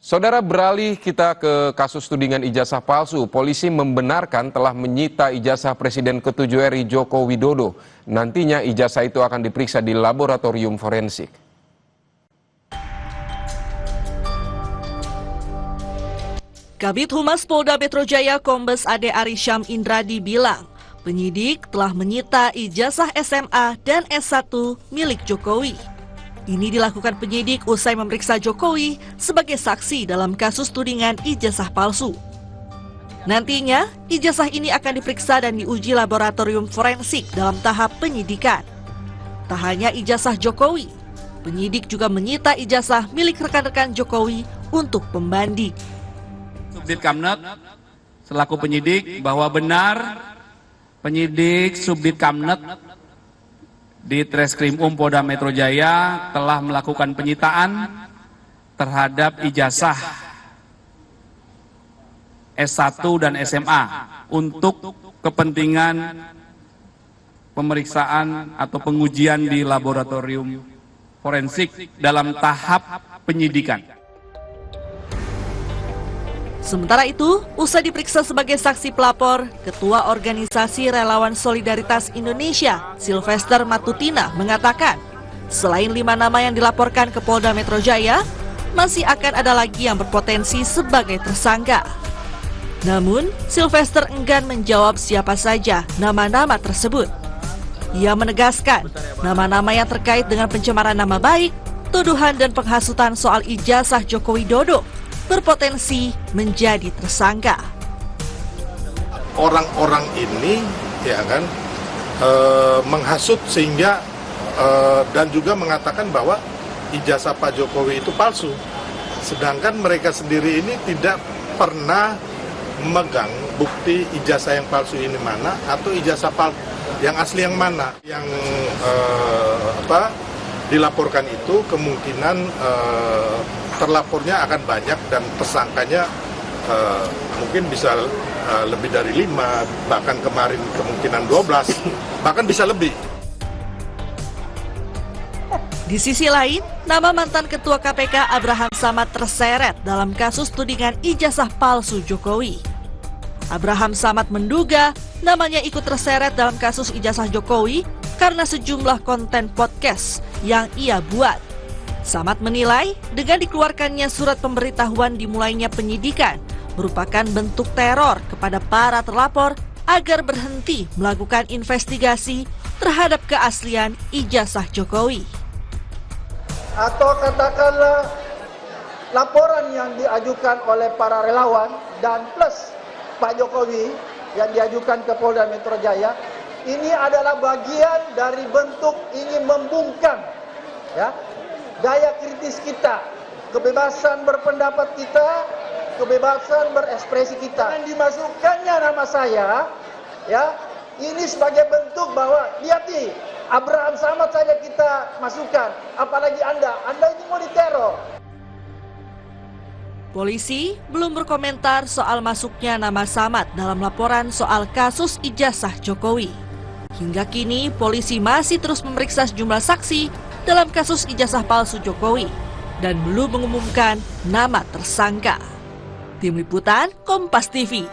Saudara, beralih kita ke kasus tudingan ijazah palsu. Polisi membenarkan telah menyita ijazah Presiden ke-7 RI Joko Widodo. Nantinya ijazah itu akan diperiksa di laboratorium forensik. Kabid Humas Polda Metro Jaya Kombes Ade Arysyam Indradi bilang, penyidik telah menyita ijazah SMA dan S1 milik Jokowi. Ini dilakukan penyidik usai memeriksa Jokowi sebagai saksi dalam kasus tudingan ijazah palsu. Nantinya, ijazah ini akan diperiksa dan diuji laboratorium forensik dalam tahap penyidikan. Tak hanya ijazah Jokowi, penyidik juga menyita ijazah milik rekan-rekan Jokowi untuk pembanding. Subdit Kamnet selaku penyidik bahwa benar penyidik Subdit Kamnet di Treskrim Polda Metro Jaya telah melakukan penyitaan terhadap ijazah S1 dan SMA untuk kepentingan pemeriksaan atau pengujian di laboratorium forensik dalam tahap penyidikan. Sementara itu, usai diperiksa sebagai saksi pelapor, Ketua Organisasi Relawan Solidaritas Indonesia, Sylvester Matutina, mengatakan, selain 5 nama yang dilaporkan ke Polda Metro Jaya, masih akan ada lagi yang berpotensi sebagai tersangka. Namun, Sylvester enggan menjawab siapa saja nama-nama tersebut. Ia menegaskan, nama-nama yang terkait dengan pencemaran nama baik, tuduhan dan penghasutan soal ijazah Joko Widodo berpotensi menjadi tersangka. Orang-orang ini ya kan menghasut sehingga dan juga mengatakan bahwa ijazah Pak Jokowi itu palsu. Sedangkan mereka sendiri ini tidak pernah memegang bukti ijazah yang palsu ini mana atau ijazah yang asli yang mana. Yang dilaporkan itu kemungkinan terlapornya akan banyak dan tersangkanya mungkin bisa lebih dari 5, bahkan kemarin kemungkinan 12, bahkan bisa lebih. Di sisi lain, nama mantan Ketua KPK Abraham Samad terseret dalam kasus tudingan ijazah palsu Jokowi. Abraham Samad menduga namanya ikut terseret dalam kasus ijazah Jokowi karena sejumlah konten podcast yang ia buat. Samad menilai dengan dikeluarkannya surat pemberitahuan dimulainya penyidikan merupakan bentuk teror kepada para terlapor agar berhenti melakukan investigasi terhadap keaslian ijazah Jokowi. Atau katakanlah laporan yang diajukan oleh para relawan dan plus Pak Jokowi yang diajukan ke Polda Metro Jaya ini adalah bagian dari bentuk ingin membungkam ya daya kritis kita, kebebasan berpendapat kita, kebebasan berekspresi kita. Dan dimasukkannya nama saya, ya, ini sebagai bentuk bahwa lihat nih, Abraham Samad saja kita masukkan, apalagi Anda ini mau diteror. Polisi belum berkomentar soal masuknya nama Samad dalam laporan soal kasus ijazah Jokowi. Hingga kini, polisi masih terus memeriksa sejumlah saksi dalam kasus ijazah palsu Jokowi dan belum mengumumkan nama tersangka. Tim Liputan Kompas TV.